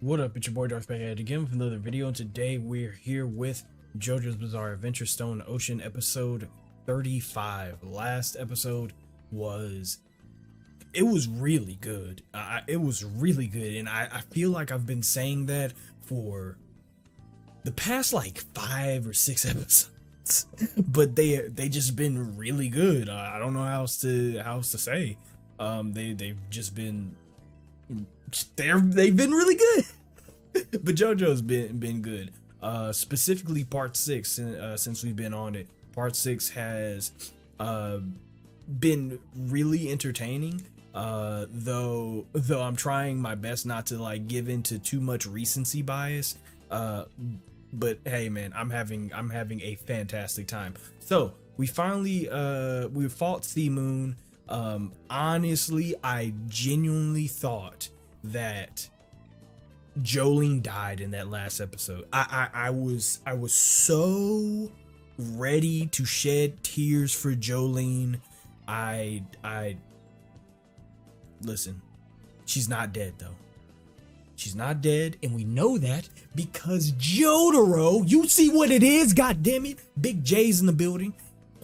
What up, it's your boy Dvrth back at it again with another video, and today we're here with JoJo's Bizarre Adventure Stone Ocean episode 35. Last episode was really good. It was really good, and I feel like I've been saying that for the past like 5 or 6 episodes, but they just been really good. I don't know how else to say. They've just been they've been really good. But JoJo's been good. Specifically part 6, since we've been on it. Part 6 has been really entertaining. Though I'm trying my best not to like give into too much recency bias. But hey man, I'm having a fantastic time. So we finally we fought Sea Moon. Honestly, I genuinely thought that Jolene died in that last episode. I was so ready to shed tears for Jolene. I listen, she's not dead though. She's not dead, and we know that because Jotaro, you see what it is, god damn it. Big J's in the building.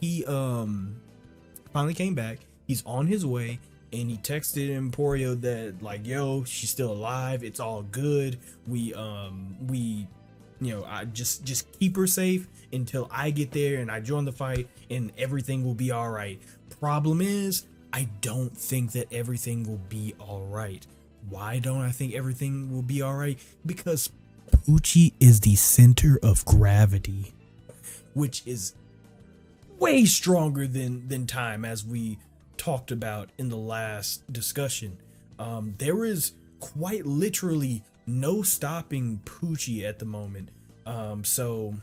He finally came back. He's on his way, and he texted Emporio that like, yo, she's still alive. It's all good. We I just keep her safe until I get there and I join the fight, and everything will be all right. Problem is, I don't think that everything will be all right. Why don't I think everything will be all right? Because Poochie is the center of gravity, which is way stronger than time, as we talked about in the last discussion. There is quite literally no stopping Poochie at the moment. So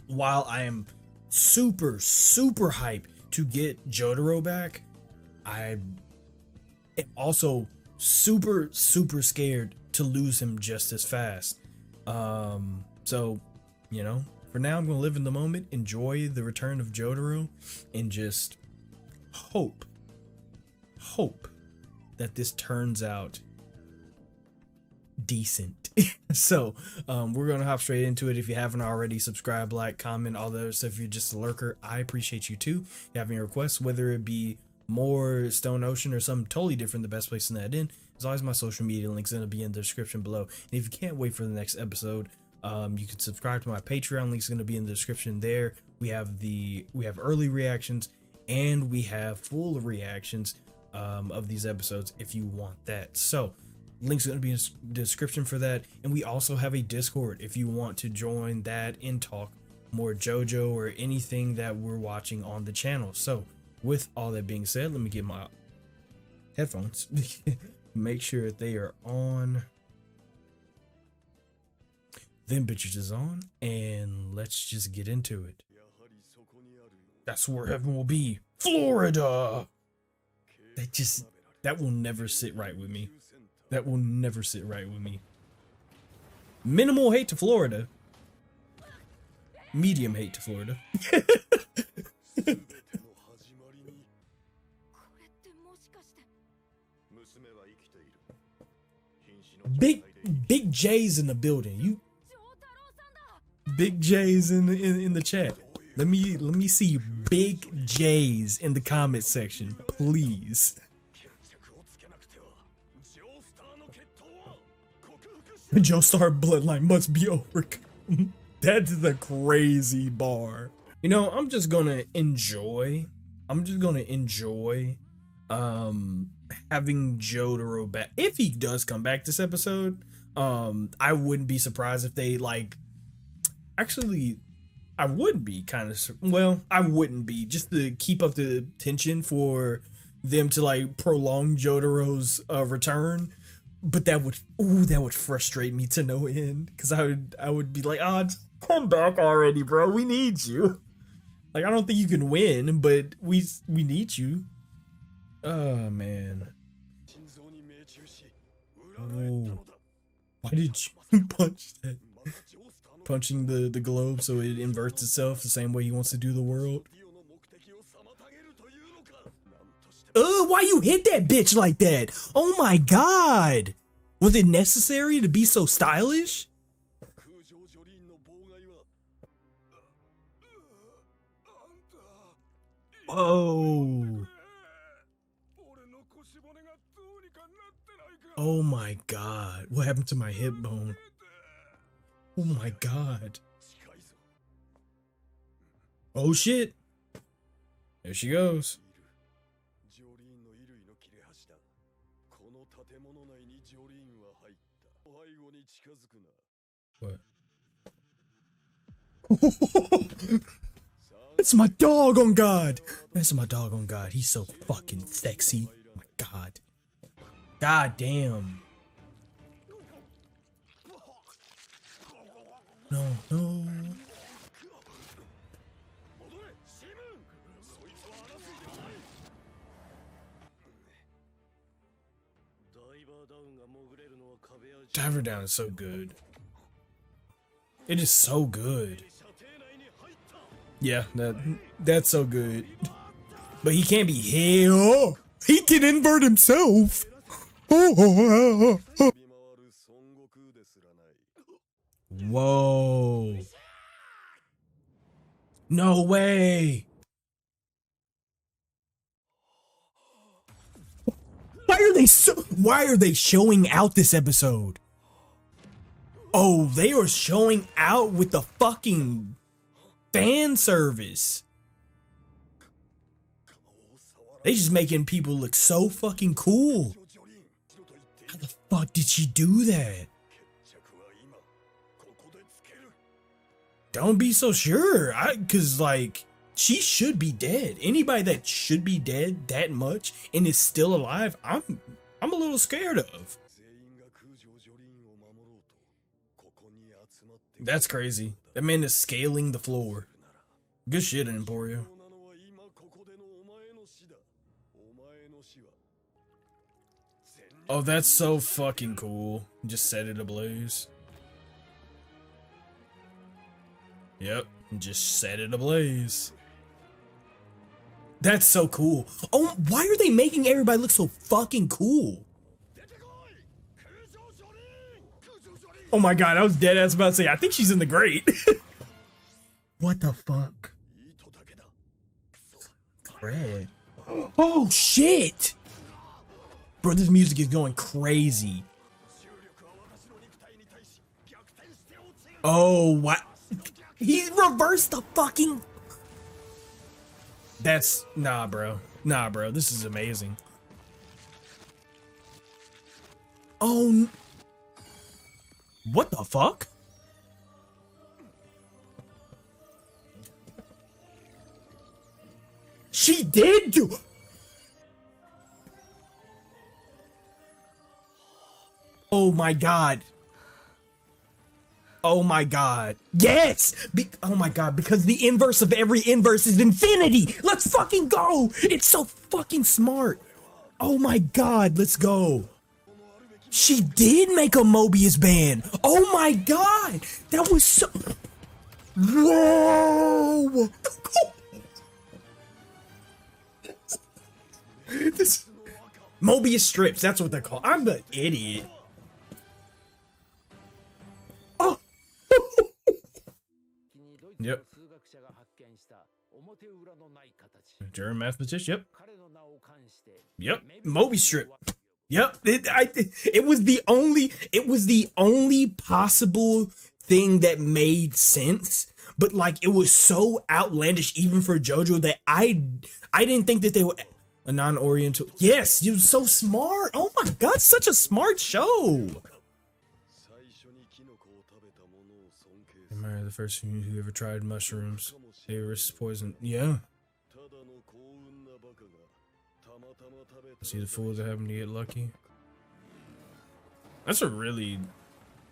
while I am super hyped to get Jotaro back, I am also super scared to lose him just as fast. So, you know, for now I'm gonna live in the moment, enjoy the return of Jotaro, and just hope that this turns out decent. So we're gonna hop straight into it. If you haven't already, subscribe, like, comment, all the other stuff. If you're just a lurker, I appreciate you too. If you have any requests, whether it be more Stone Ocean or something totally different, the best place to that in is always my social media links, gonna be in the description below. And if you can't wait for the next episode, you can subscribe to my Patreon, link's gonna be in the description there. We have early reactions, and we have full reactions of these episodes if you want that. So links are going to be in the description for that. And we also have a Discord if you want to join that and talk more JoJo or anything that we're watching on the channel. So with all that being said, let me get my headphones. Make sure they are on. Them bitches is on, and let's just get into it. That's where heaven will be. Florida! That will never sit right with me. That will never sit right with me. Minimal hate to Florida. Medium hate to Florida. Big J's in the building. You Big J's in the chat. Let me see Big J's in the comment section, please. The Joestar bloodline must be overcome. That's the crazy bar. You know, I'm just gonna enjoy having Jotaro back. If he does come back this episode, I wouldn't be surprised if they like, actually I would be kind of, well, I wouldn't be, just to keep up the tension for them to like prolong Jotaro's return. But that would frustrate me to no end, because I would be like, oh, just come back already, bro. We need you. Like, I don't think you can win, but we need you. Oh man. Oh, why did you punch that? Punching the globe so it inverts itself the same way he wants to do the world. Why you hit that bitch like that? Oh my god. Was it necessary to be so stylish? Oh. Oh my god. What happened to my hip bone? Oh my god. Oh shit. There she goes. What? That's my dog on God. That's my dog on God. He's so fucking sexy. Oh my god. God damn. No, no. Diver down is so good. It is so good. Yeah, that's so good. But he can't be hell. He can invert himself. Whoa. No way. Why are they showing out this episode? Oh, they are showing out with the fucking fan service. They just making people look so fucking cool. How the fuck did she do that? Don't be so sure. Cause like, she should be dead. Anybody that should be dead that much and is still alive, I'm a little scared of. That's crazy. That man is scaling the floor. Good shit, Emporio. Oh, that's so fucking cool. Just set it ablaze. Yep, just set it ablaze. That's so cool. Oh, why are they making everybody look so fucking cool? Oh my god, I was dead ass about to say, I think she's in the grate. What the fuck? Red. Oh shit! Bro, this music is going crazy. Oh, what? He reversed the fucking... That's... Nah, bro. Nah, bro. This is amazing. Oh... What the fuck? She did do... Oh my god. Oh my god. Yes! Oh my god, because the inverse of every inverse is infinity! Let's fucking go! It's so fucking smart! Oh my god, let's go! She did make a Mobius band! Oh my god! That was so... Whoa! This... Mobius strips, that's what they're called. I'm the idiot. Oh! Yep. German mathematician, yep. Yep, Mobius strip. Yep, it was the only possible thing that made sense, but like it was so outlandish even for JoJo that I didn't think that they were a non-oriental. Yes, you were so smart. Oh my god, such a smart show. I admire the first who ever tried mushrooms. They were poison. Yeah. See the fools that happen to get lucky. That's a really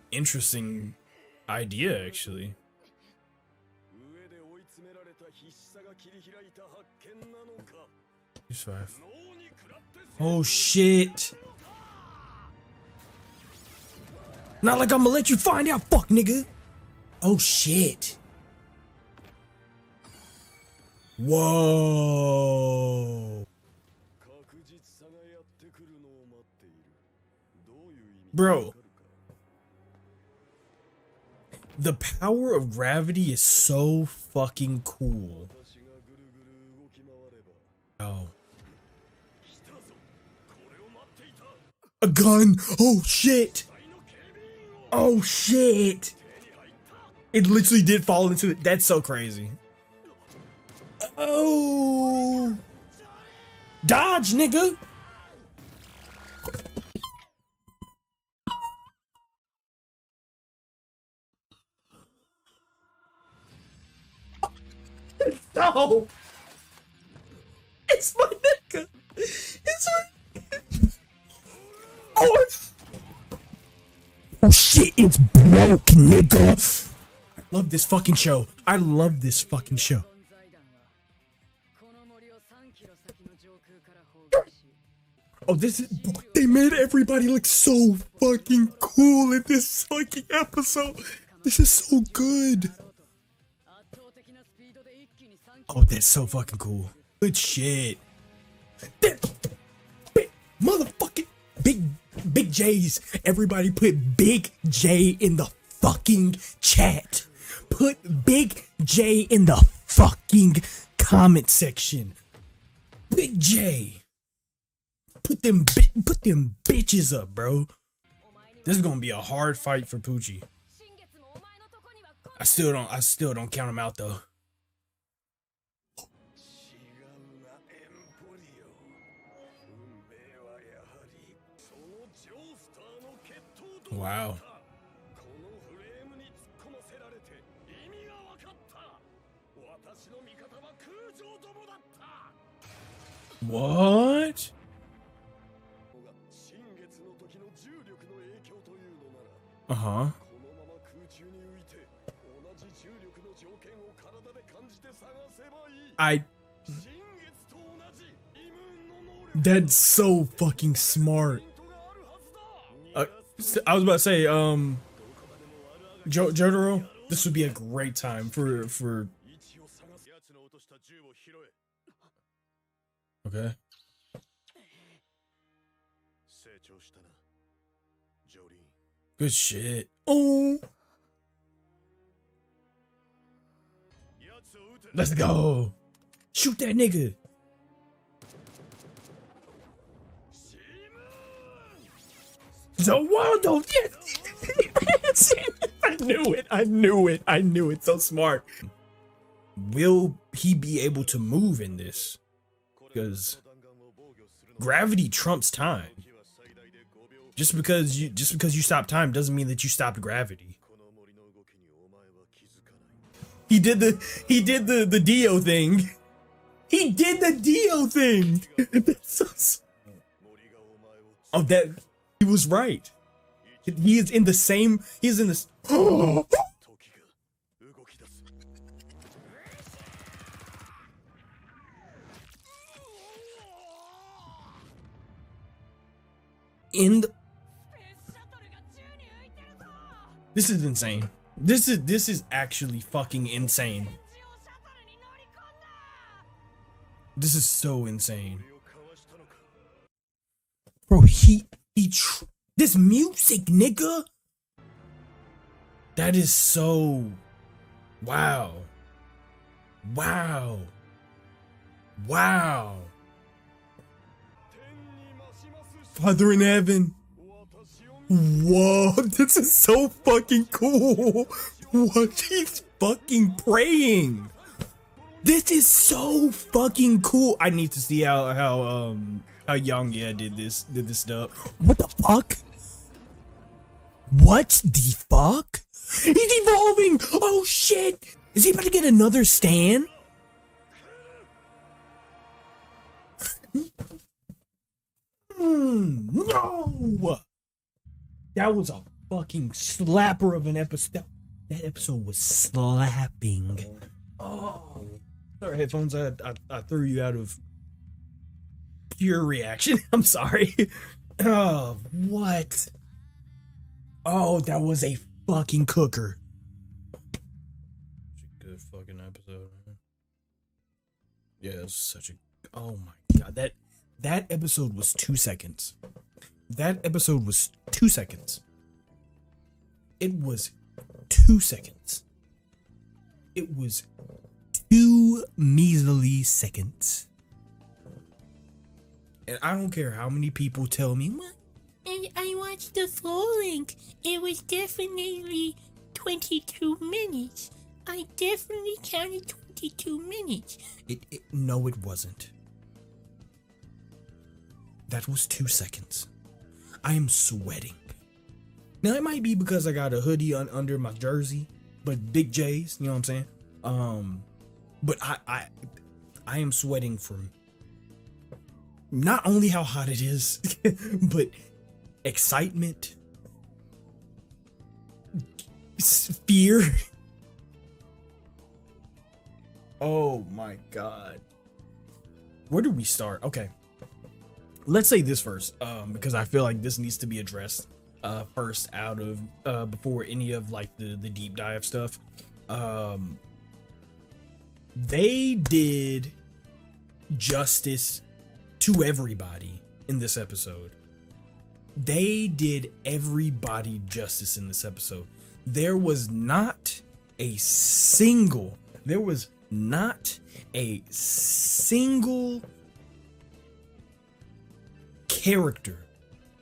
interesting idea, actually. He's 5. Oh shit! Not like I'm gonna let you find out, fuck nigga. Oh shit! Whoa! Bro, the power of gravity is so fucking cool. Oh. A gun! Oh shit! Oh shit! It literally did fall into it. That's so crazy. Oh! Dodge, nigga! No! It's my nigga! It's my... Oh, oh shit, it's broke, nigga! I love this fucking show. I love this fucking show. Oh, this is... They made everybody look so fucking cool in this fucking episode. This is so good. Oh, that's so fucking cool. Good shit. Motherfucking big J's. Everybody put Big J in the fucking chat. Put Big J in the fucking comment section. Big J. Put them bitches up, bro. This is gonna be a hard fight for Poochie. I still don't count him out though. Wow. What? Uh-huh. That's so fucking smart. I was about to say, JoJo, this would be a great time for. Okay. Good shit. Oh. Let's go. Shoot that nigga. Zawando, yes. I knew it. So smart. Will he be able to move in this? Because gravity trumps time. Just because you stop time doesn't mean that you stopped gravity. He did the Dio thing. He did the Dio thing. Oh, that he was right. He is in the same. He's in this. This is insane. This is actually fucking insane. This is so insane. Bro, this music, nigga. That is so wow. Father in heaven. Whoa, this is so fucking cool. What, he's fucking praying. This is so fucking cool. I need to see how Young did this stuff. What the fuck? What the fuck? He's evolving. Oh shit. Is he about to get another stand? No. That was a fucking slapper of an episode. That episode was slapping. Oh, sorry, headphones. I threw you out of pure reaction. I'm sorry. Oh, what? Oh, that was a fucking cooker. Good fucking episode. Yeah, it was such a. Oh my god, that episode was 2 seconds. That episode was 2 seconds. It was 2 seconds. It was 2 measly seconds. And I don't care how many people tell me, well, and I watched the full length. It was definitely 22 minutes. I definitely counted 22 minutes. No, it wasn't. That was 2 seconds. I am sweating. Now, it might be because I got a hoodie under my jersey, but big J's, you know what I'm saying? But I am sweating from not only how hot it is, but excitement, fear. Oh my God. Where do we start? Okay. Let's say this first, because I feel like this needs to be addressed first out of before any of like the deep dive stuff. They did justice to everybody in this episode. They did everybody justice in this episode. There was not a single character,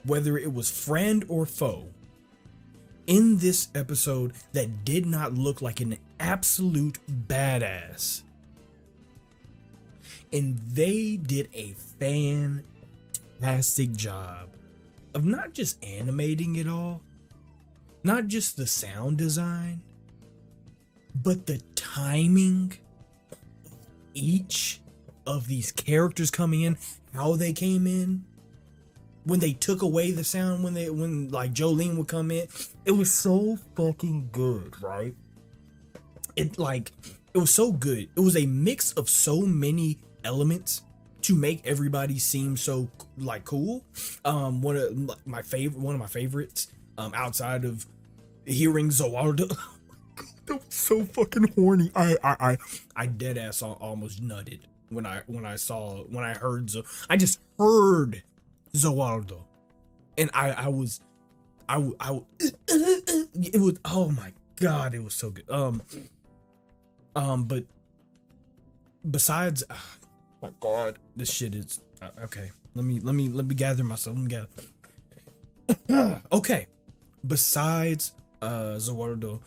whether it was friend or foe, in this episode that did not look like an absolute badass. And they did a fantastic job of not just animating it all, not just the sound design, but the timing of each of these characters coming in, how they came in, when they took away the sound, when like Jolene would come in. It was so fucking good, right? It was so good. It was a mix of so many elements to make everybody seem so like cool. One of my favorites, outside of hearing Zoaldo. That was so fucking horny. I dead ass almost nutted when I heard I just heard Zoaldo, and it was, oh my God, it was so good. But besides, my God, this shit is okay. Let me gather myself. Okay, besides Zoaldo,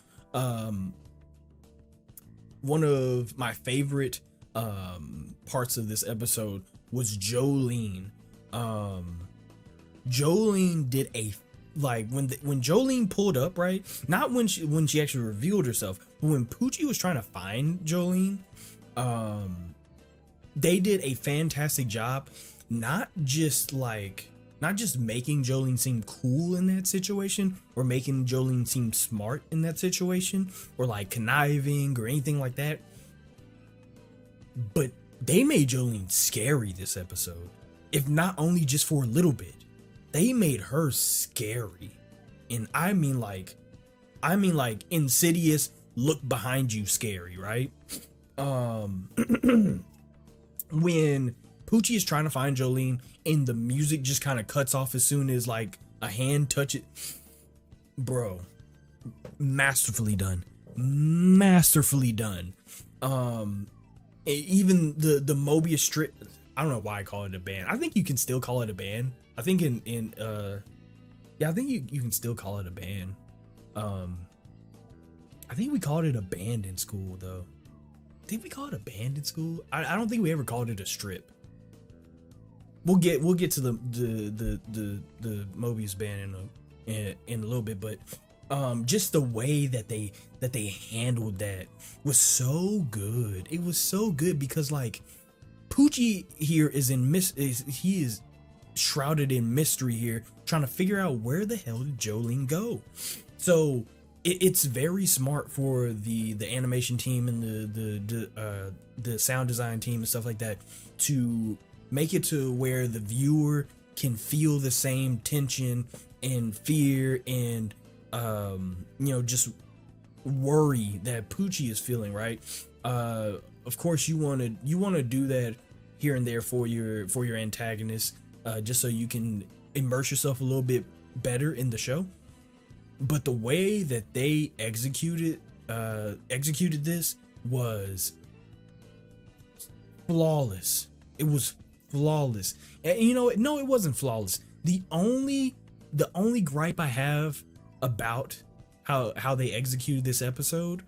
one of my favorite parts of this episode was Jolene. Jolene did when Jolene pulled up, right? Not when she actually revealed herself, but when Poochie was trying to find Jolene, they did a fantastic job, not just making Jolene seem cool in that situation, or making Jolene seem smart in that situation, or like conniving or anything like that, but they made Jolene scary this episode. If not only just for a little bit, they made her scary. And I mean like Insidious, look behind you scary, right? When Poochie is trying to find Jolene and the music just kind of cuts off as soon as like a hand touch it, bro, masterfully done. Even the Mobius strip, I don't know why I call it a band. I think you can still call it a band. I think I think you can still call it a band. I think we called it a band in school though. I think we call it a band in school. I don't think we ever called it a strip. We'll get to the Mobius band in a little bit, but just the way that they handled that was so good. It was so good because like Poochie here is shrouded in mystery here, trying to figure out where the hell did Jolene go. So it's very smart for the animation team and the sound design team and stuff like that to make it to where the viewer can feel the same tension and fear and just worry that Poochie is feeling, right? Of course you want to do that here and there for your antagonist, just so you can immerse yourself a little bit better in the show. But the way that they executed this was flawless. It was flawless. And you know, no, it wasn't flawless. The only gripe I have about how they executed this episode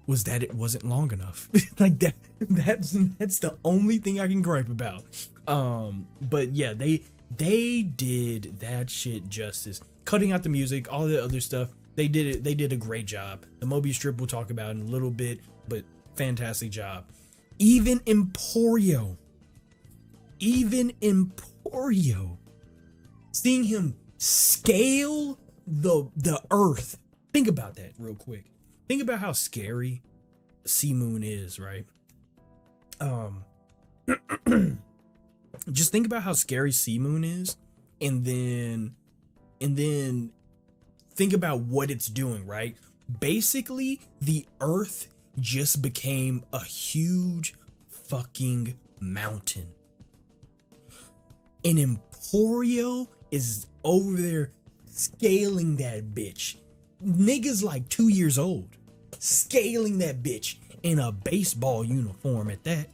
was that it wasn't long enough. Like that's the only thing I can gripe about. But yeah, they did that shit justice. Cutting out the music, all the other stuff, they did a great job. The Mobius strip we'll talk about in a little bit, but fantastic job. Even Emporio, seeing him scale the earth. Think about that real quick. Think about how scary Sea Moon is, right? Just think about how scary Sea Moon is, and then think about what it's doing, right? Basically, the earth just became a huge fucking mountain. And Emporio is over there scaling that bitch. Nigga's like 2 years old, scaling that bitch in a baseball uniform at that.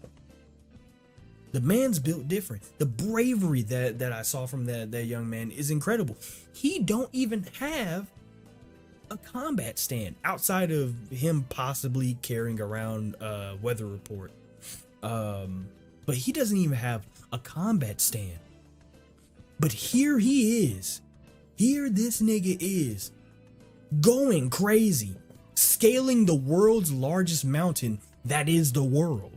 The man's built different. The bravery that I saw from that young man is incredible. He don't even have a combat stand outside of him possibly carrying around a weather report. But he doesn't even have a combat stand. But here he is. Here this nigga is going crazy, scaling the world's largest mountain that is the world.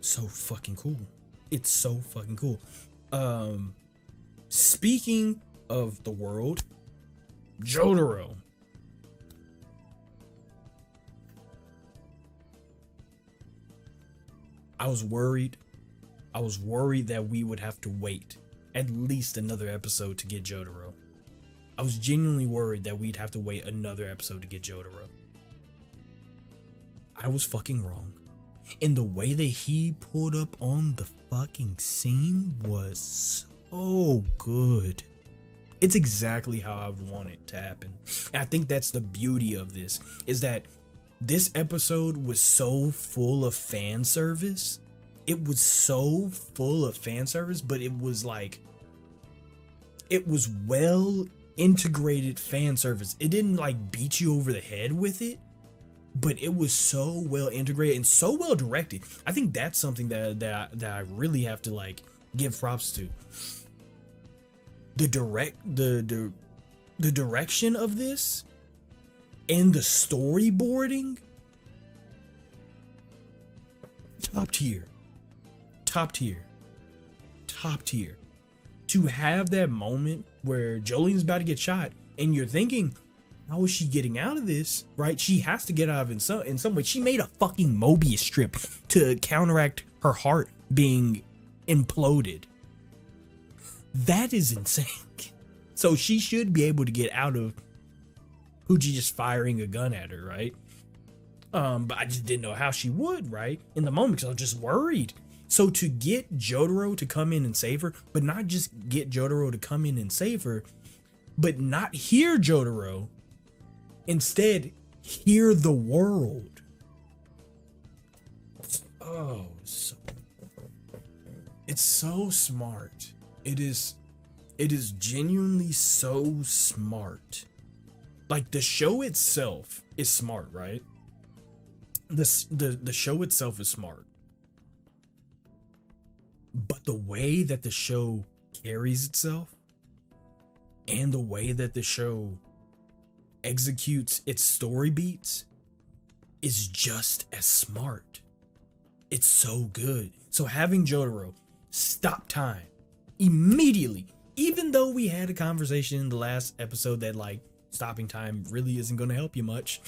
So fucking cool. It's so fucking cool. Speaking of the world, Jotaro. I was worried that we would have to wait at least another episode to get Jotaro. I was genuinely worried that we'd have to wait another episode to get Jotaro. I was fucking wrong. And the way that he pulled up on the fucking scene was so good. It's exactly how I would want it to happen. And I think that's the beauty of this, is that this episode was so full of fan service. It was so full of fan service, but it was like, it was well integrated fan service. It didn't like beat you over the head with it, but it was so well integrated and so well directed. I think that's something that I really have to like give props to. The direction of this and the storyboarding, top tier. To have that moment where Jolene's about to get shot and you're thinking, how is she getting out of this, right? She has to get out of it in some way. She made a fucking Mobius strip to counteract her heart being imploded. That is insane. So she should be able to get out of Hooji just firing a gun at her, right? But I just didn't know how she would, right? In the moment, because I was just worried. So to get Jotaro to come in and save her, but not just get Jotaro to come in and save her, but not hear Jotaro, instead hear the world. Oh, it's so smart. It is genuinely so smart. Like, the show itself is smart, right? The show itself is smart. But the way that the show carries itself and the way that the show executes its story beats is just as smart. It's so good. So having Jotaro stop time immediately, even though we had a conversation in the last episode that like stopping time really isn't going to help you much,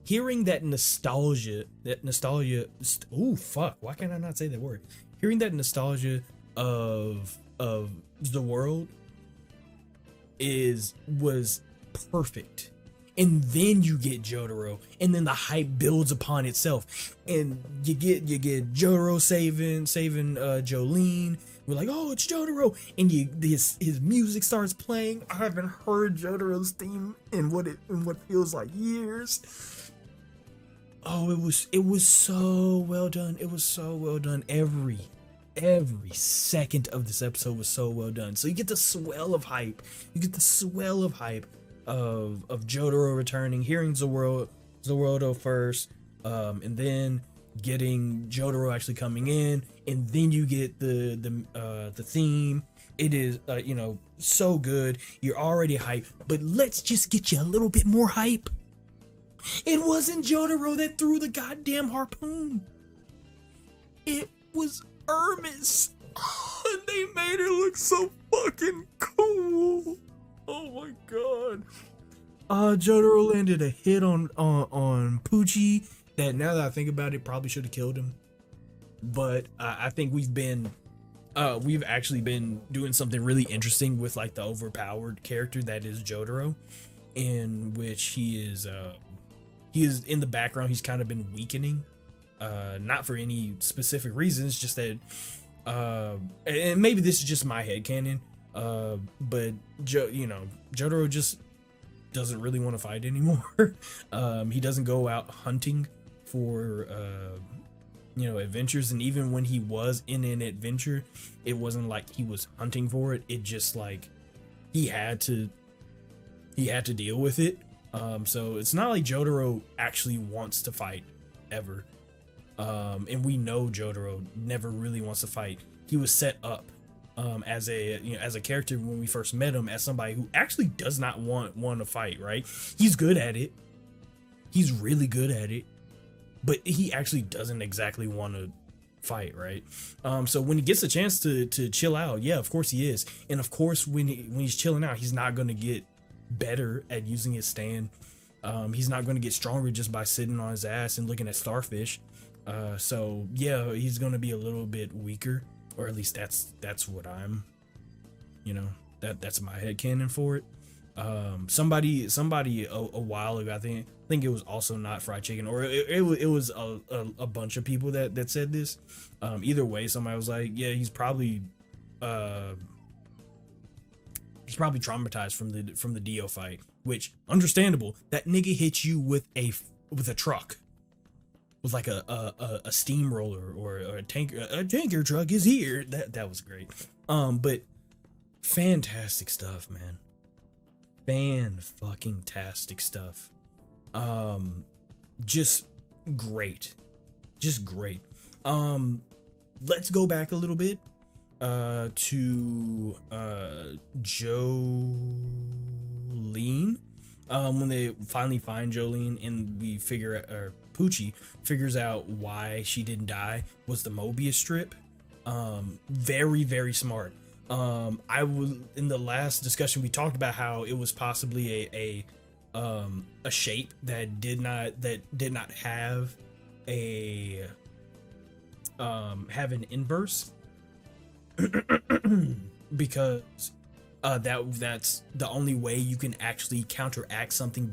hearing that nostalgia, oh fuck, why can't I not say that word? Hearing that nostalgia of the world was perfect. and then you get Jotaro, and then the hype builds upon itself, and you get Jotaro saving Jolene. We're like, oh, it's Jotaro, and his music starts playing. I haven't heard Jotaro's theme in what feels like years. Oh, it was so well done. It was so well done. Every second of this episode was so well done. So you get the swell of hype. Of Jotaro returning, hearing Zorodo first, and then getting Jotaro actually coming in, and then you get the theme. It is so good. You're already hyped, but let's just get you a little bit more hype. It wasn't Jotaro that threw the goddamn harpoon. It was Hermes. And they made her look so fucking cool. Oh my god. Jotaro landed a hit on Poochie that, now that I think about it, probably should have killed him. But I think we've actually been doing something really interesting with like the overpowered character that is Jotaro, in which he is in the background. He's kind of been weakening, not for any specific reasons, just that and maybe this is just my headcanon, but Jotaro just doesn't really want to fight anymore. He doesn't go out hunting for adventures, and even when he was in an adventure, it wasn't like he was hunting for it. It just like he had to deal with it. So it's not like Jotaro actually wants to fight ever. And we know Jotaro never really wants to fight. He was set up as a character when we first met him as somebody who actually does not want to fight, right? He's good at it. He's really good at it, but he actually doesn't exactly want to fight, right? So when he gets a chance to chill out, yeah, of course he is. And of course when he's chilling out, he's not going to get better at using his stand. He's not going to get stronger just by sitting on his ass and looking at starfish. So yeah, he's going to be a little bit weaker, or at least that's what I'm, that's my headcanon for it. Somebody a while ago, I think it was also not fried chicken, or it was a bunch of people that said this. Either way, somebody was like, yeah, he's probably traumatized from the Dio fight, which understandable. That nigga hit you with a truck, with like a steamroller or a tanker. A tanker truck is here. That was great. But fantastic stuff, man. Fan-fucking-tastic stuff. Just great. Let's go back a little bit to Jolene. When they finally find Jolene and we Poochie figures out why she didn't die was the Mobius strip. Very, very smart. I was in the last discussion, we talked about how it was possibly a shape that did not have an inverse, because that's the only way you can actually counteract something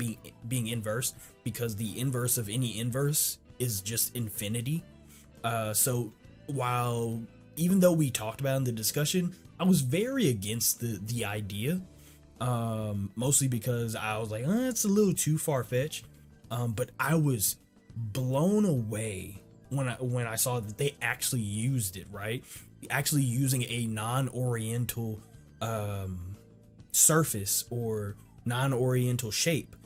being inverse, because the inverse of any inverse is just infinity. So even though we talked about it in the discussion, I was very against the idea, mostly because I was like, it's a little too far-fetched. But I was blown away when I saw that they actually used it, right? Actually using a non-oriental surface or non-oriental shape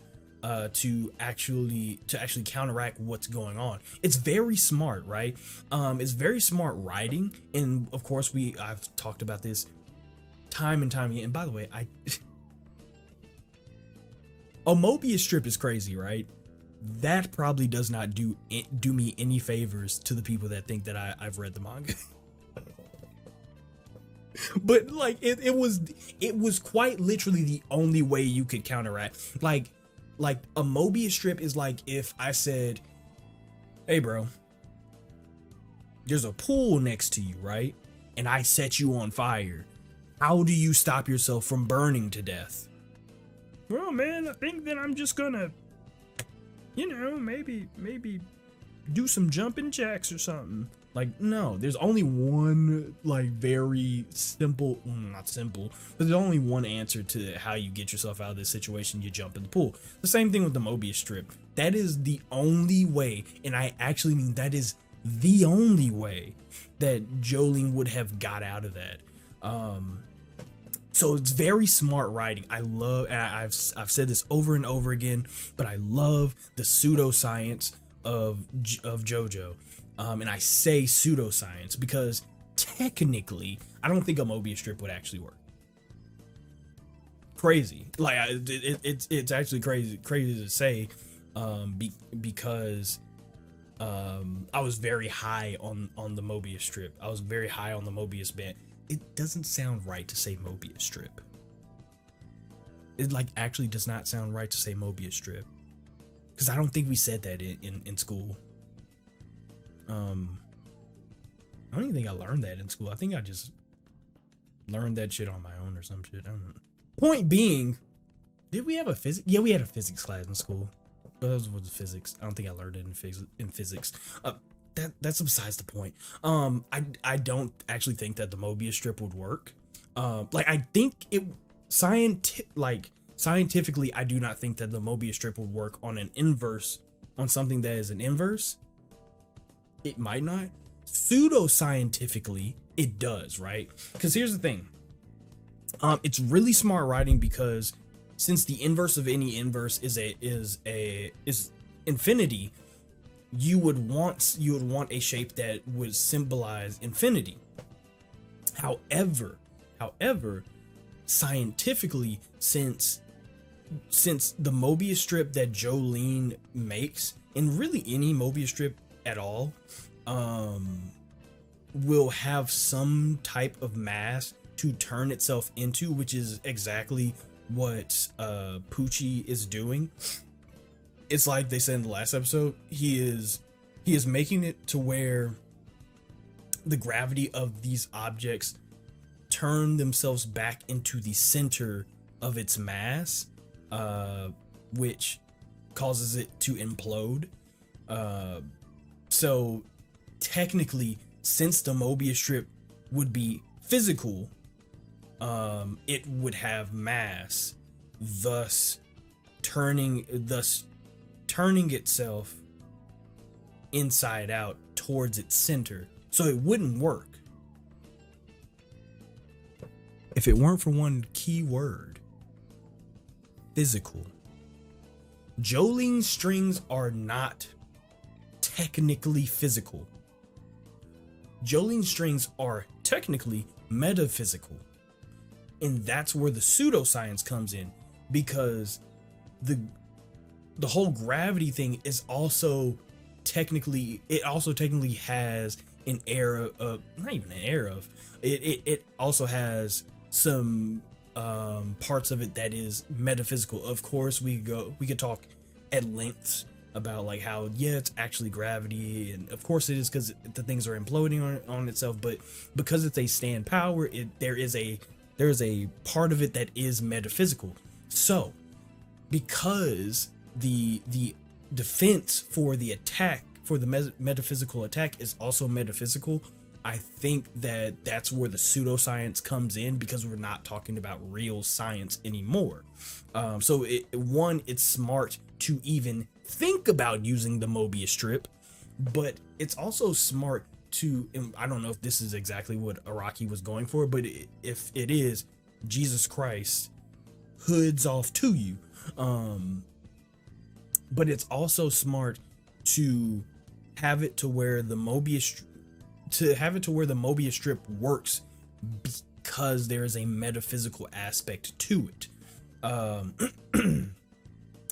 to actually counteract what's going on. It's very smart, right? It's very smart writing, and of course I've talked about this time and time again. And by the way, a Mobius strip is crazy, right? That probably does not do me any favors to the people that think that I've read the manga. But like it was quite literally the only way you could counteract. Like a Mobius strip is like if I said, hey bro, there's a pool next to you, right? And I set you on fire. How do you stop yourself from burning to death? well, man, I think that I'm just gonna, maybe do some jumping jacks or something. Like, no, there's only one, like, very simple, not simple, but there's only one answer to how you get yourself out of this situation. You jump in the pool. The same thing with the Mobius strip. That is the only way, and I actually mean that is the only way that Jolene would have got out of that. So it's very smart writing. I love, and I've said this over and over again, but I love the pseudoscience of JoJo. And I say pseudoscience because technically, I don't think a Mobius strip would actually work. Crazy, like it's actually crazy to say, because I was very high on the Mobius strip. I was very high on the Mobius band. It doesn't sound right to say Mobius strip. It like actually does not sound right to say Mobius strip, because I don't think we said that in school. I don't even think I learned that in school. I think I just learned that shit on my own or some shit. I don't know. Point being, did we have a physics? Yeah, we had a physics class in school. But that was physics. I don't think I learned it in physics. That's besides the point. I don't actually think that the Mobius strip would work. Like I think it scientifically, I do not think that the Mobius strip would work on an inverse, on something that is an inverse. It might not. Pseudoscientifically, it does, right? Because here's the thing. It's really smart writing, because since the inverse of any inverse is infinity, you would want a shape that would symbolize infinity. However, scientifically, since the Mobius strip that Jolene makes, and really any Mobius strip at all, will have some type of mass to turn itself into, which is exactly what Poochie is doing. It's like they said in the last episode, he is making it to where the gravity of these objects turn themselves back into the center of its mass, which causes it to implode. So technically, since the Mobius strip would be physical, it would have mass, thus turning itself inside out towards its center. So it wouldn't work if it weren't for one key word: physical. Jolene's strings are not technically physical. Jolene's strings are technically metaphysical. And that's where the pseudoscience comes in, because the whole gravity thing is also technically, has an air of, not even an air of, it also has some parts of it that is metaphysical. Of course, we could talk at length about like how, yeah, it's actually gravity, and of course it is, because the things are imploding on itself, but because it's a stand power, there is a part of it that is metaphysical. So because the defense for the attack, for the metaphysical attack, is also metaphysical, I think that that's where the pseudoscience comes in, because we're not talking about real science anymore. So it's smart to even think about using the Mobius strip, but it's also smart to, I don't know if this is exactly what Araki was going for, but if it is, Jesus Christ, hoods off to you. But it's also smart to have it to where the Mobius strip works, because there is a metaphysical aspect to it.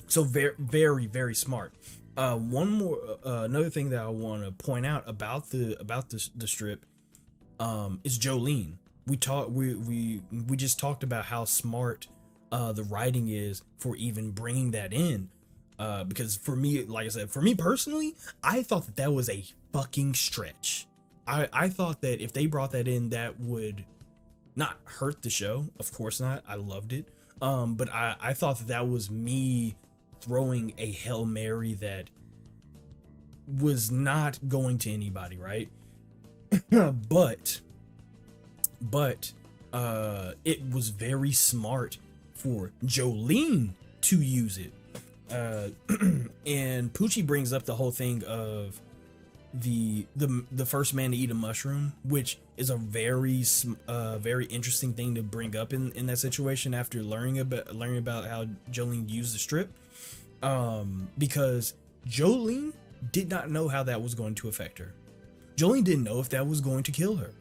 So very, very, very smart. One more, another thing that I want to point out about the strip, is Jolene. We just talked about how smart the writing is for even bringing that in. Because for me, like I said, for me personally, I thought that was a fucking stretch. I thought that if they brought that in, that would not hurt the show. Of course not. I loved it. But I thought that was me throwing a Hail Mary that was not going to anybody, right? but it was very smart for Jolene to use it. And Poochie brings up the whole thing of the first man to eat a mushroom, which is a very interesting thing to bring up in that situation after learning about how Jolene used the strip, because Jolene did not know how that was going to affect her. Jolene didn't know if that was going to kill her.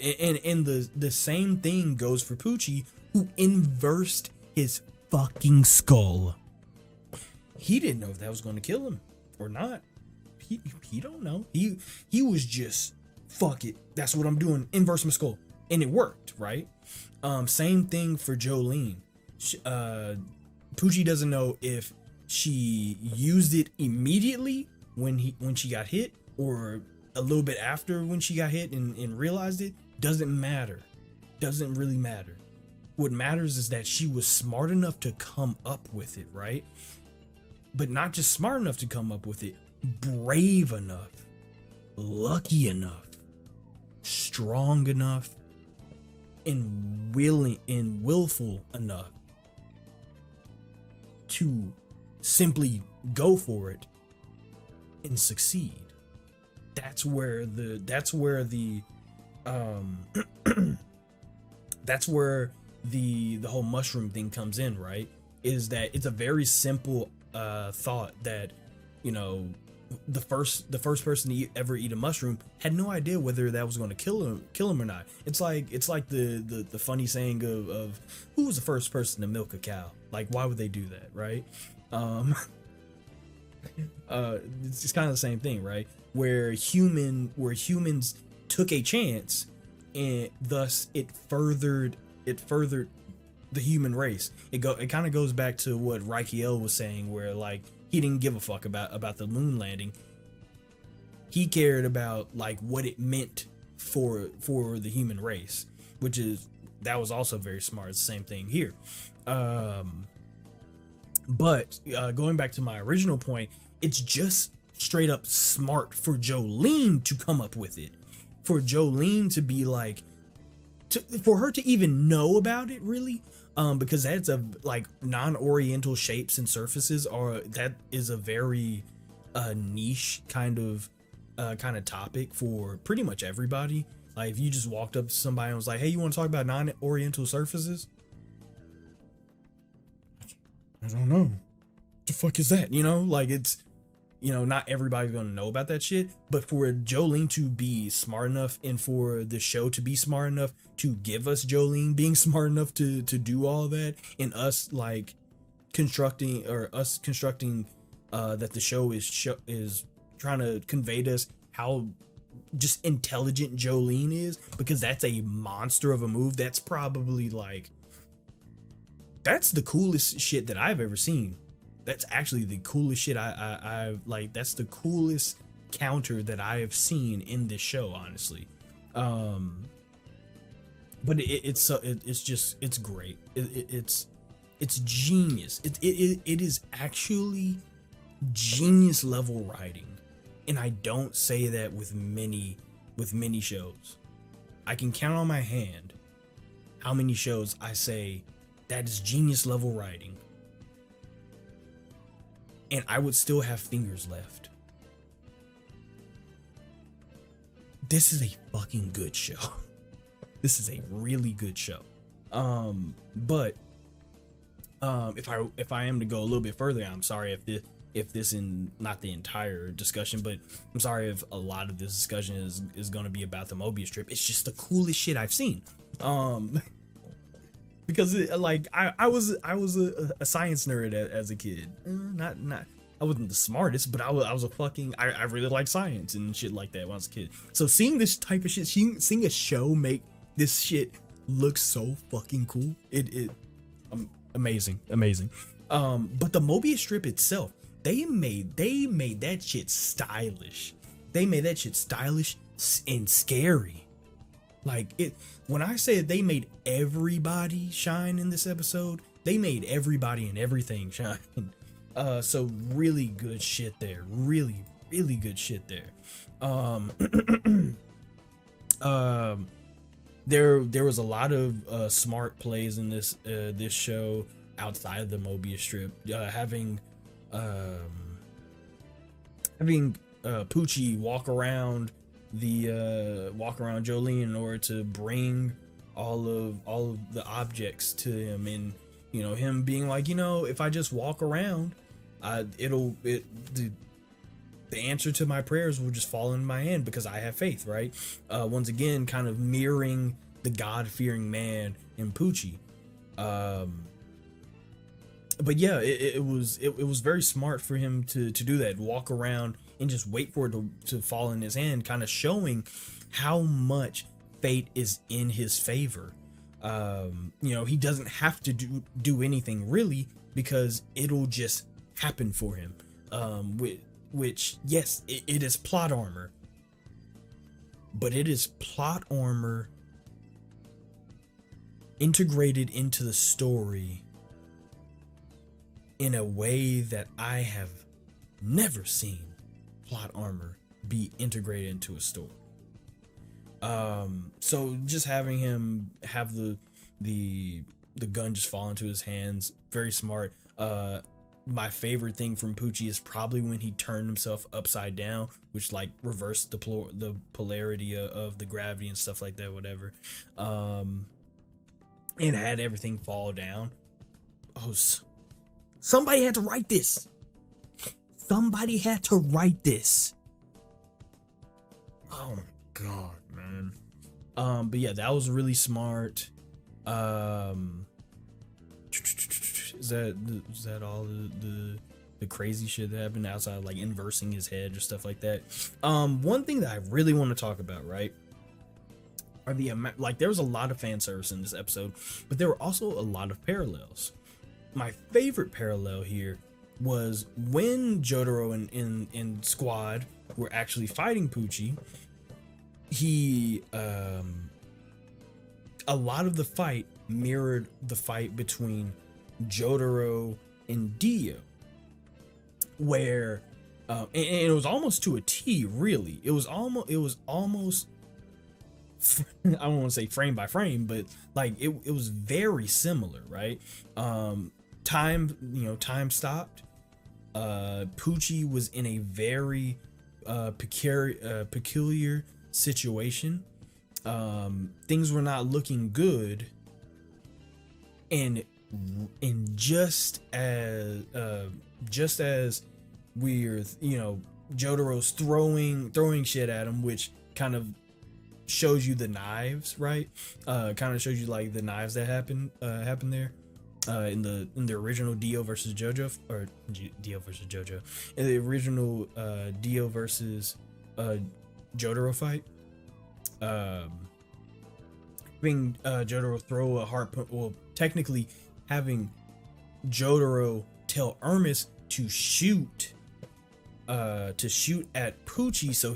And the same thing goes for Poochie, who inversed his fucking skull. He didn't know if that was going to kill him or not. He don't know. He was just, fuck it, that's what I'm doing, inverse my skull, and it worked, right? Same thing for Jolene. Poochie doesn't know if she used it immediately when she got hit, or a little bit after when she got hit and realized it. Doesn't matter. Doesn't really matter. What matters is that she was smart enough to come up with it, right? But not just smart enough to come up with it, brave enough, lucky enough, strong enough, and willing and willful enough to simply go for it and succeed. That's where the whole mushroom thing comes in, right? Is that it's a very simple thought that, you know, the first person to ever eat a mushroom had no idea whether that was going to kill him or not. It's like the funny saying of who was the first person to milk a cow? Like, why would they do that, right? It's kind of the same thing, right? Where humans took a chance, and thus it furthered the human race. It kind of goes back to what Rakiel was saying, where like he didn't give a fuck about the moon landing. He cared about like what it meant for the human race, that was also very smart. It's the same thing here. But going back to my original point, it's just straight up smart for Jolene to come up with it. For Jolene to be like, for her to even know about it, really, because that's a like non-oriental shapes and surfaces that is a very niche kind of topic for pretty much everybody. Like if you just walked up to somebody and was like, hey, you want to talk about non-oriental surfaces? I don't know. What the fuck is that? You know, like it's, you know, not everybody's gonna know about that shit, but for Jolene to be smart enough and for the show to be smart enough to give us Jolene being smart enough to do all that, and us like constructing that the show is trying to convey to us how just intelligent Jolene is, because that's a monster of a move. That's probably like, that's the coolest shit that I've ever seen. That's actually the coolest shit I like. That's the coolest counter that I have seen in this show, honestly. But it's great. It's genius. It is actually genius level writing, and I don't say that with many shows. I can count on my hand how many shows I say that is genius level writing, and I would still have fingers left. This is a fucking good show. This is a really good show. But if I am to go a little bit further, I'm sorry if this in not the entire discussion, but I'm sorry if a lot of this discussion is going to be about the Mobius strip. It's just the coolest shit I've seen. Because I was a science nerd as a kid. Not I wasn't the smartest, but I was a fucking, I really liked science and shit like that when I was a kid. So seeing this type of shit, seeing a show make this shit look so fucking cool, amazing. But the Mobius strip itself, they made that shit stylish. They made that shit stylish and scary. Like it, when I say they made everybody shine in this episode, they made everybody and everything shine. So really good shit there. Really, really good shit there. There was a lot of smart plays in this show outside of the Mobius strip. Having Poochie walk around Jolene in order to bring all of the objects to him, and him being like, if I just walk around, the answer to my prayers will just fall in my hand because I have faith, right? Once again, kind of mirroring the God-fearing man in Poochie. But yeah, it was very smart for him to do that, walk around and just wait for it to fall in his hand, kind of showing how much fate is in his favor. He doesn't have to do anything really, because it'll just happen for him. Which yes, it is plot armor, but it is plot armor integrated into the story in a way that I have never seen plot armor be integrated into a story. So just having him have the gun just fall into his hands, very smart. My favorite thing from Poochie is probably when he turned himself upside down, which like reversed the polarity of the gravity and stuff like that, whatever. And had everything fall down. Oh, somebody had to write this. Somebody had to write this. Oh my god, man. But yeah, that was really smart. Is that all the crazy shit that happened outside of like inversing his head or stuff like that? One thing that I really want to talk about, right, are there was a lot of fan service in this episode, but there were also a lot of parallels. My favorite parallel here was when Jotaro and Squad were actually fighting Poochie. A lot of the fight mirrored the fight between Jotaro and Dio, where and it was almost to a T, really. It was almost I don't want to say frame by frame, but like it was very similar, right? Time stopped. Poochie was in a very peculiar situation. Things were not looking good, and just as we're Jotaro's throwing shit at him, which kind of shows you the knives, right? Kind of shows you like the knives that happened there in the original Dio versus JoJo, or Dio versus JoJo, in the original Dio versus Jotaro fight. Having Jotaro throw a harpoon, well, technically having Jotaro tell Hermes to shoot at Poochie, so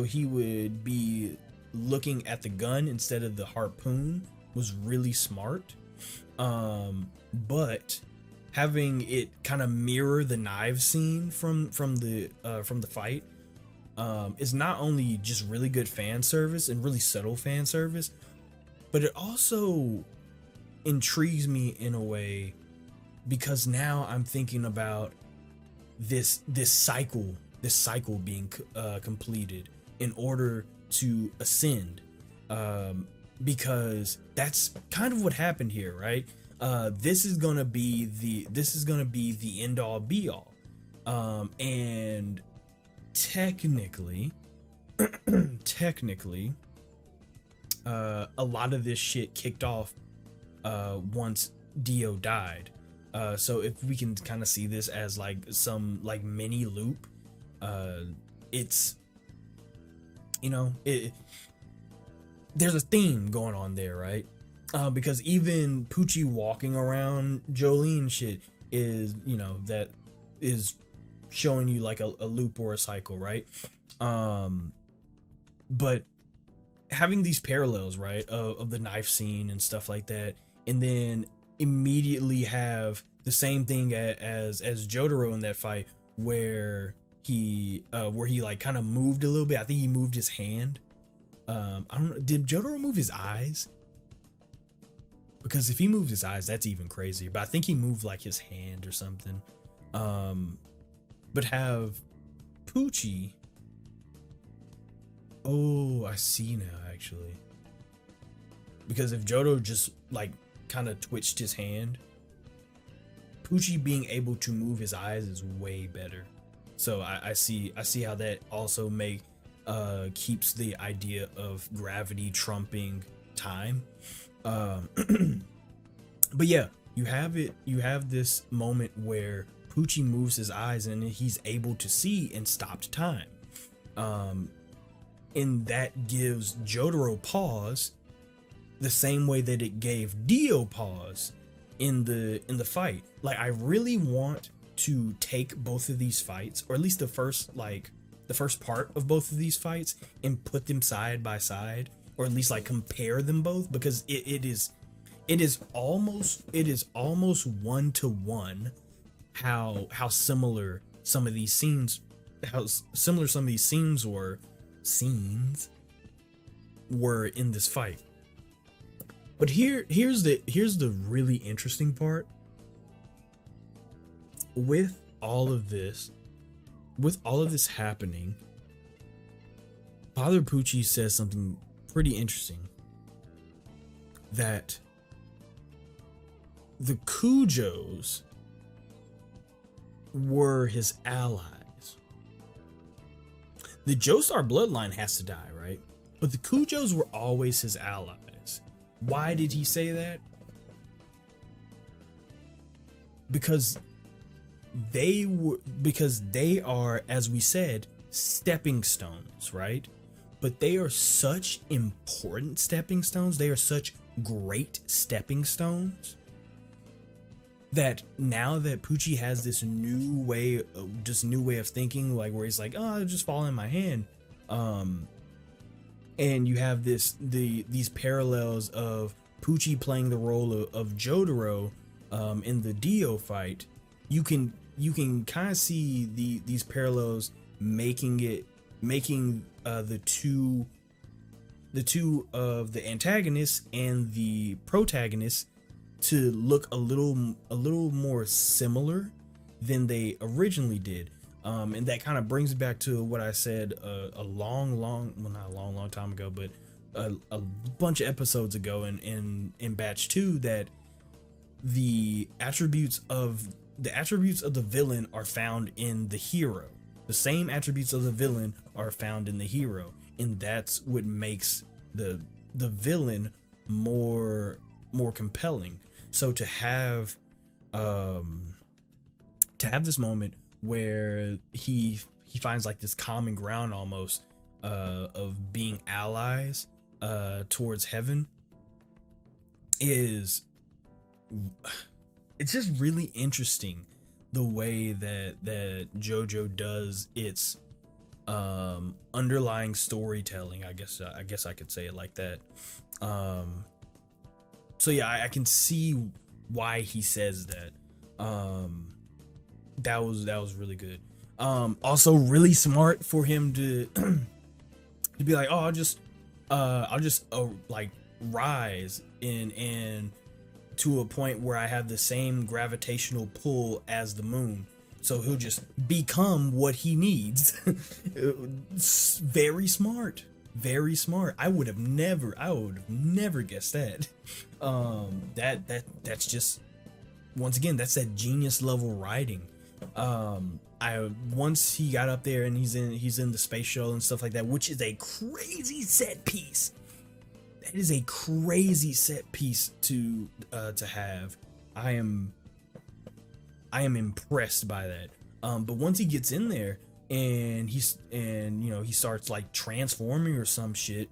he would be looking at the gun instead of the harpoon, was really smart. But having it kind of mirror the knife scene from the fight is not only just really good fan service and really subtle fan service, but it also intrigues me in a way, because now I'm thinking about this cycle being completed in order to ascend, because that's kind of what happened here, right? This is gonna be the end all be all, and technically a lot of this shit kicked off once Dio died. So if we can kind of see this as like some like mini loop, it's there's a theme going on there, right? Because even Poochie walking around Jolene shit is, that is showing you like a loop or a cycle, right? But having these parallels, right, of the knife scene and stuff like that, and then immediately have the same thing as Jotaro in that fight where he like kind of moved a little bit. I think he moved his hand. I don't know. Did Jotaro move his eyes? Because if he moved his eyes, that's even crazier. But I think he moved like his hand or something. But have Poochie. Oh, I see now, actually. Because if Jotaro just like kind of twitched his hand, Poochie being able to move his eyes is way better. So I see how that also keeps the idea of gravity trumping time. But yeah, you have this moment where Poochie moves his eyes and he's able to see and stopped time. And that gives Jotaro pause the same way that it gave Dio pause in the fight. Like, I really want to take both of these fights, or at least the first part of both of these fights, and put them side by side, or at least like compare them both, because it is almost 1-to-1 how similar some of these scenes were in this fight. But here's the really interesting part. With all of this happening, Father Pucci says something pretty interesting, that the Kujos were his allies. The Joestar bloodline has to die, right? But the Kujos were always his allies. Why did he say that? Because they are, as we said, stepping stones, right? But they are such important stepping stones. They are such great stepping stones that now that Pucci has this new way of thinking, like where he's like, oh, I'll just fall in my hand. And you have these parallels of Pucci playing the role of Jotaro in the Dio fight. You can kind of see these parallels making the two of the antagonists and the protagonists to look a little more similar than they originally did. And that kind of brings back to what I said not a long time ago, but a bunch of episodes ago in batch 2, that the attributes of the villain are found in the hero. The same attributes of the villain are found in the hero, and that's what makes the villain more compelling. So to have this moment where he finds like this common ground almost of being allies towards heaven it's just really interesting, the way that JoJo does its underlying storytelling. I guess I could say it like that. So yeah, I can see why he says that. That was really good. Also really smart for him to to be like, oh, I'll just like rise in to a point where I have the same gravitational pull as the moon, so he'll just become what he needs. Very smart. I would have never guessed that. That's just, once again, that's that genius level writing. Once he got up there and he's in the space shuttle and stuff like that, which is a crazy set piece. That is a crazy set piece to have. I am impressed by that. But once he gets in there and he starts like transforming or some shit,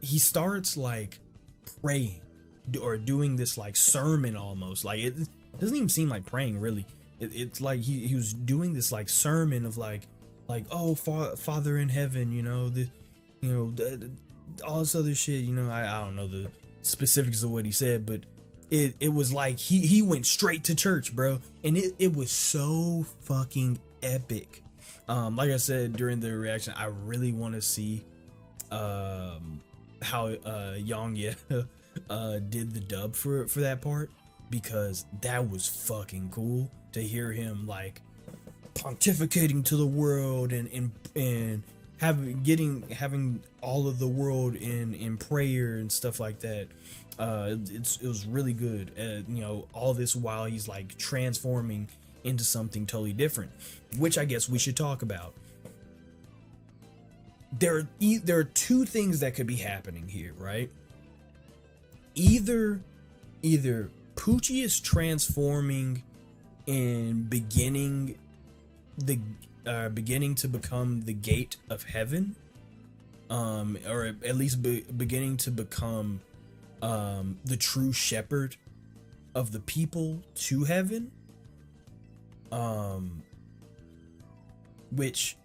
he starts like praying or doing this like sermon almost. Like, it doesn't even seem like praying really. It's like he was doing this like sermon of like oh Father in heaven, you know, all this other shit, you know. I don't know the specifics of what he said, but it was like he went straight to church, bro, and it was so fucking epic. Like I said during the reaction, I really want to see how Yongye did the dub for that part, because that was fucking cool to hear him like pontificating to the world and having all of the world in prayer and stuff like that. It was really good. You know, all this while he's like transforming into something totally different, which I guess we should talk about. There are two things that could be happening here, right? Either Poochie is transforming and beginning to become the gate of heaven, or at least beginning to become the true shepherd of the people to heaven, which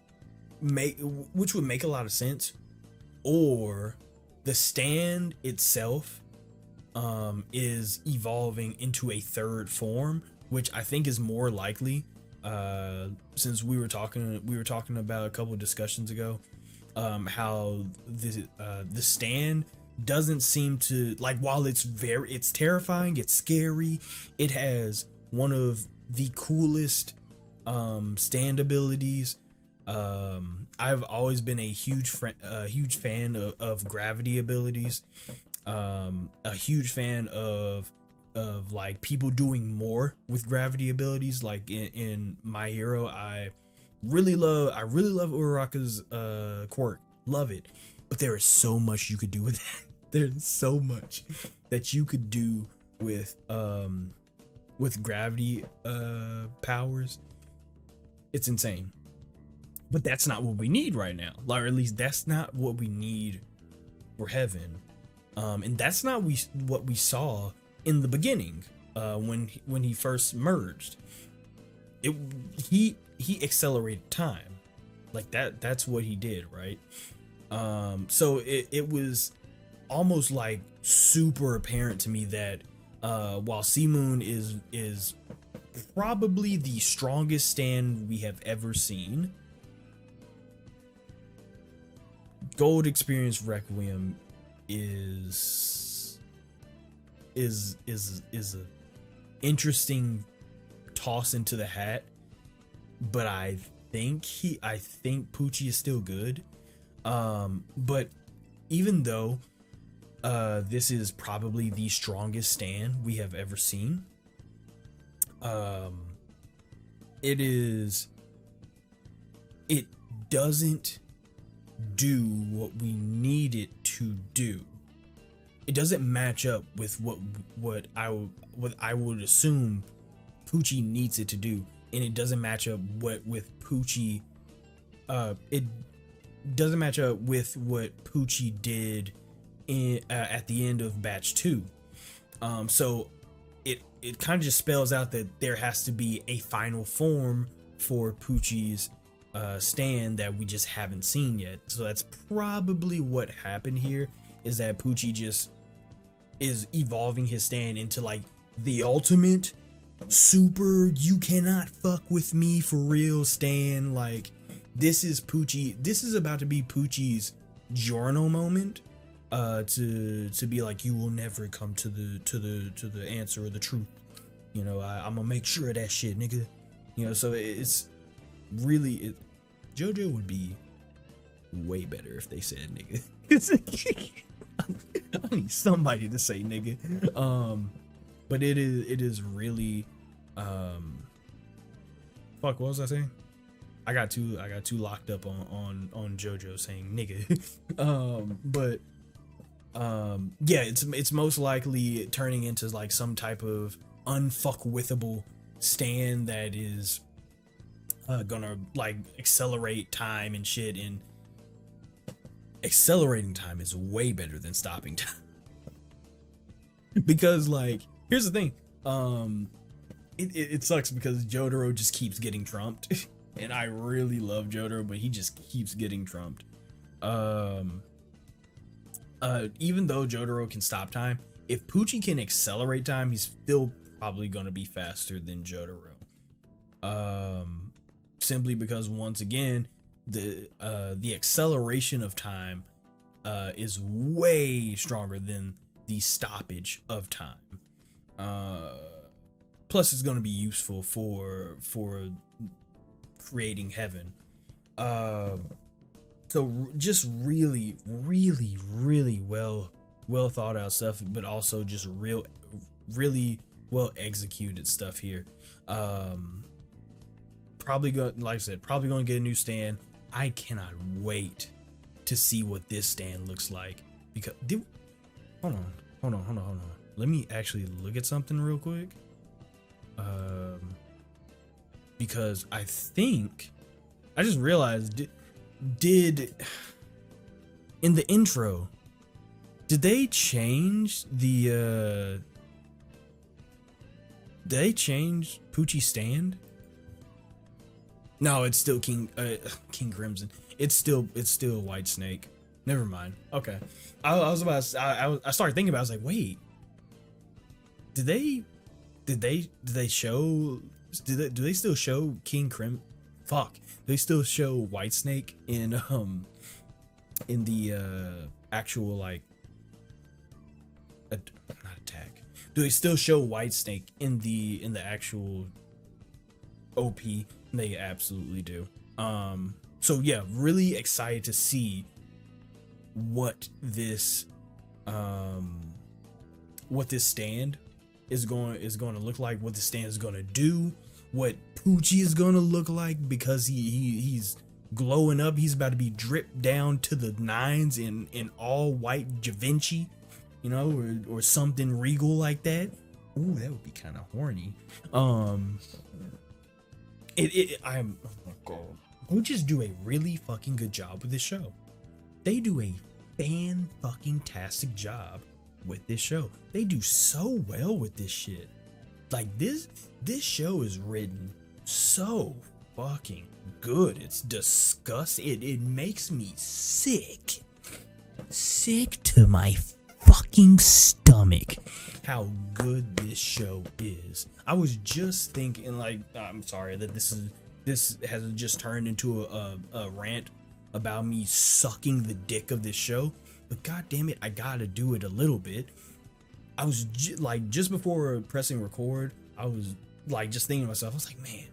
would make a lot of sense. Or the stand itself is evolving into a third form, which I think is more likely, since we were talking about a couple of discussions ago, how the stand doesn't seem to, like, while it's terrifying, it's scary, it has one of the coolest stand abilities. I've always been a huge fan of gravity abilities, a huge fan of like people doing more with gravity abilities. Like in My Hero, I really love Uraraka's quirk, love it, but there is so much you could do with that. There's so much that you could do with gravity powers. It's insane. But that's not what we need right now, or at least that's not what we need for heaven, and that's not what we saw in the beginning, when he first merged. He accelerated time, like that's what he did, right? So it was almost like super apparent to me that while C-Moon is probably the strongest stand we have ever seen, Gold Experience Requiem is a interesting toss into the hat, but I think Poochie is still good. But even though this is probably the strongest stand we have ever seen, it doesn't do what we need it to do. It doesn't match up with what I would assume Poochie needs it to do, and it doesn't match up with Poochie. It doesn't match up with what Poochie did at the end of Batch 2. So it kind of just spells out that there has to be a final form for Poochie's stand that we just haven't seen yet. So that's probably what happened here, is that Poochie just is evolving his stand into like the ultimate super you cannot fuck with me for real stand. Like, this is about to be Poochie's Giorno moment, to be like, you will never come to the answer or the truth, you know. I'm gonna make sure of that shit, nigga, you know. So it's really JoJo would be way better if they said nigga. I need somebody to say nigga. But it is really fuck, what was I saying? I got too locked up on JoJo saying nigga. But yeah, it's most likely turning into like some type of unfuckwithable stand that is gonna like accelerate time and shit, and accelerating time is way better than stopping time. Because, like, here's the thing, it sucks because Jotaro just keeps getting trumped. And I really love Jotaro, but he just keeps getting trumped. Even though Jotaro can stop time, if Poochie can accelerate time, he's still probably gonna be faster than Jotaro. Simply because once again, the acceleration of time is way stronger than the stoppage of time. Plus, it's gonna be useful for creating heaven. So just really well thought out stuff, but also just really well executed stuff here. Probably like I said, probably gonna get a new stand. I cannot wait to see what this stand looks like, because hold on. Let me actually look at something real quick. Because I think I just realized, did in the intro, did they change Poochie's stand? No, it's still King Crimson. It's still White Snake. Never mind. Okay. I was about to, I started thinking about it. I was like, wait. Do they still show King Crim? Fuck. They still show White Snake in the actual, like, not attack. Do they still show White Snake in the actual OP? They absolutely do. So yeah, really excited to see what this stand is going to look like, what the stand is going to do, what Poochie is going to look like, because he's glowing up. He's about to be dripped down to the nines in all white Da Vinci, you know, or something regal like that. Ooh, that would be kind of horny. I'm, oh my god, who just do a really fucking good job with this show. They do a fan-fucking-tastic job with this show. They do so well with this shit. Like, this show is written so fucking good. It's disgusting. It makes me sick to my fucking stomach how good this show is. I was just thinking, like, I'm sorry that this has just turned into a rant about me sucking the dick of this show, but god damn it, I gotta do it a little bit. I was just before pressing record, I was like just thinking to myself, I was like, man,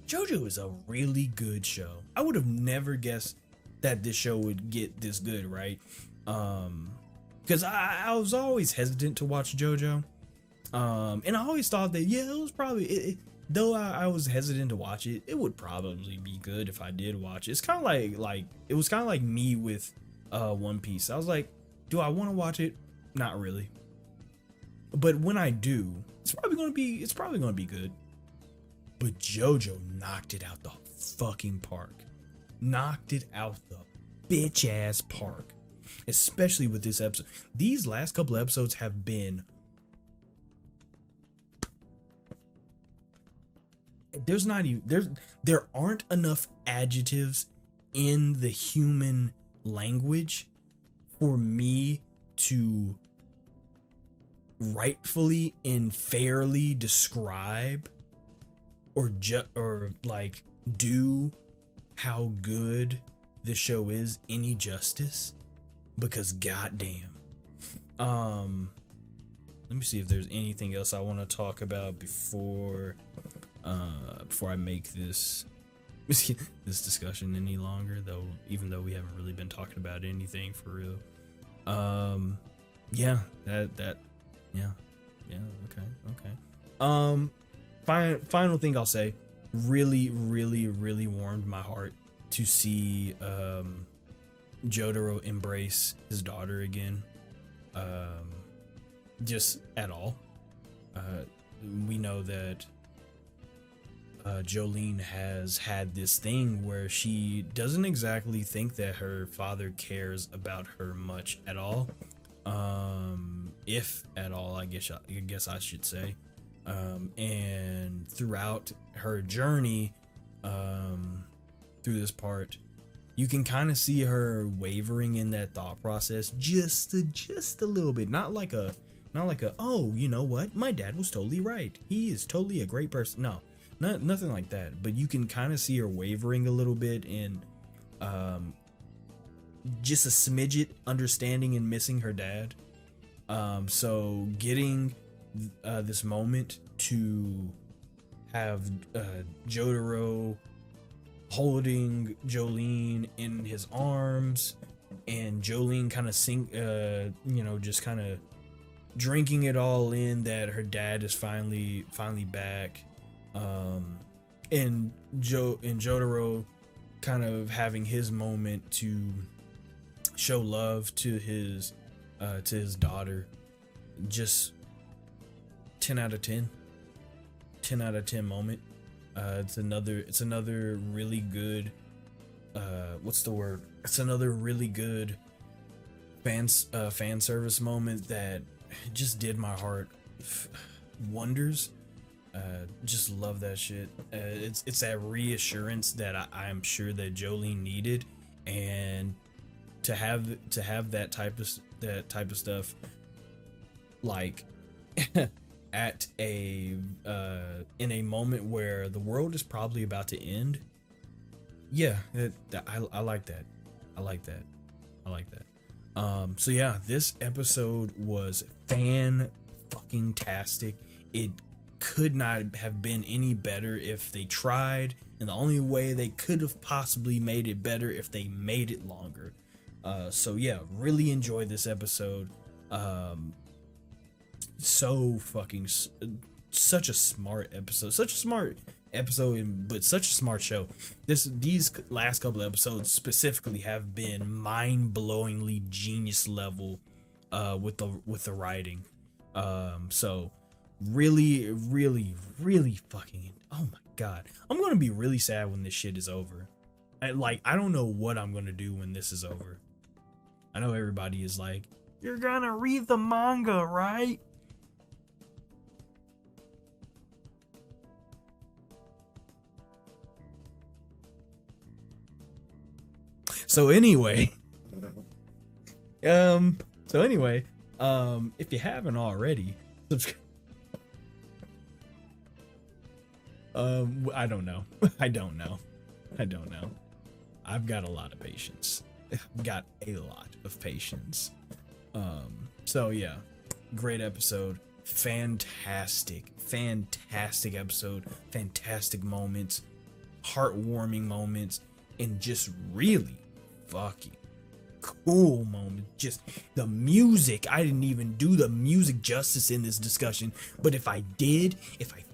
JoJo is a really good show. I would have never guessed that this show would get this good, right? Because I was always hesitant to watch JoJo, and I always thought that, yeah, it was probably though I was hesitant to watch it, it would probably be good if I did watch it. It's kind of like it was kind of like me with One Piece. I was like, do I want to watch it? Not really. But when I do, it's probably gonna be good. But JoJo knocked it out the fucking park. Knocked it out the bitch ass park. Especially with this episode. These last couple episodes have been, there aren't enough adjectives in the human language for me to rightfully and fairly describe or like do how good the show is any justice, because goddamn. Let me see if there's anything else I want to talk about before I make this discussion any longer, though, even though we haven't really been talking about anything for real. Yeah, okay. Final thing I'll say, really warmed my heart to see Jotaro embrace his daughter again. Just at all. We know that Jolene has had this thing where she doesn't exactly think that her father cares about her much at all. If at all, I guess I should say. And throughout her journey, through this part, you can kind of see her wavering in that thought process just a little bit. Not like a oh, you know what, my dad was totally right, he is totally a great person. No, nothing like that. But you can kind of see her wavering a little bit in just a smidget understanding and missing her dad. So getting this moment to have Jotaro holding Jolene in his arms, and Jolene kind of just kind of drinking it all in that her dad is finally back, and Jotaro kind of having his moment to show love to his daughter. Just 10 out of 10 moment. It's another really good what's the word? It's another really good fan service moment that just did my heart wonders. Just love that shit. It's that reassurance that I'm sure that Jolene needed, and to have that type of stuff, like at a in a moment where the world is probably about to end. Yeah, I like that. I like that. So yeah, this episode was fan fucking tastic. It could not have been any better if they tried, and the only way they could have possibly made it better if they made it longer. So yeah, really enjoyed this episode. Such a smart episode, but such a smart show. These last couple of episodes specifically have been mind-blowingly genius level with the writing. So really fucking, oh my god, I'm gonna be really sad when this shit is over. I don't know what I'm gonna do when this is over. I know everybody is like, you're gonna read the manga, right? So anyway, if you haven't already, subscribe. I don't know. I've got a lot of patience. So yeah, great episode. Fantastic episode. Fantastic moments, heartwarming moments, and just really fucking cool moment. Just the music, I didn't even do the music justice in this discussion, but if I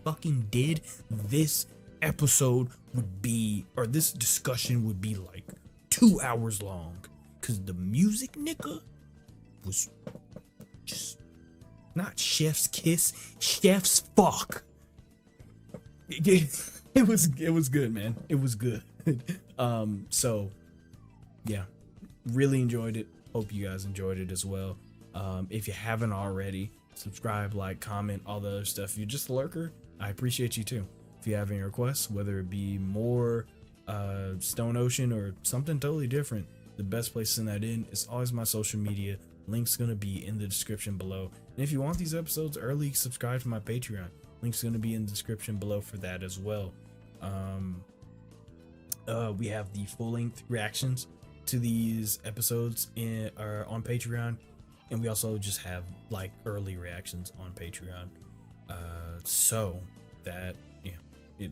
fucking did, this episode would be, or this discussion would be like 2 hours long, because the music, nigga, was just not chef's kiss, chef's fuck. It was good, man. It was good. So yeah, really enjoyed it. Hope you guys enjoyed it as well. If you haven't already, subscribe, like, comment, all the other stuff. If you're just a lurker, I appreciate you too. If you have any requests, whether it be more Stone Ocean or something totally different, the best place to send that in is always my social media. Link's gonna be in the description below. And if you want these episodes early, subscribe to my Patreon. Link's gonna be in the description below for that as well. We have the full-length reactions to these episodes on Patreon, and we also just have like early reactions on Patreon. So that, yeah,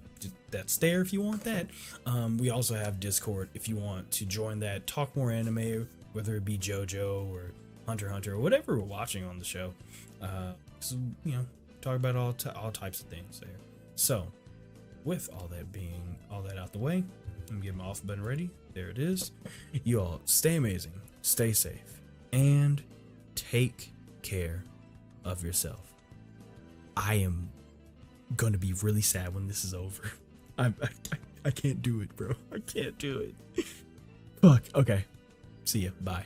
that's there if you want that. We also have Discord if you want to join that, talk more anime, whether it be JoJo or Hunter x Hunter or whatever we're watching on the show. So talk about all types of things there. So with all that out the way, I'm getting my off button ready. There it is. You all stay amazing, stay safe, and take care of yourself. I am gonna be really sad when this is over. I can't do it, bro. I can't do it. Fuck. Okay. See ya. Bye.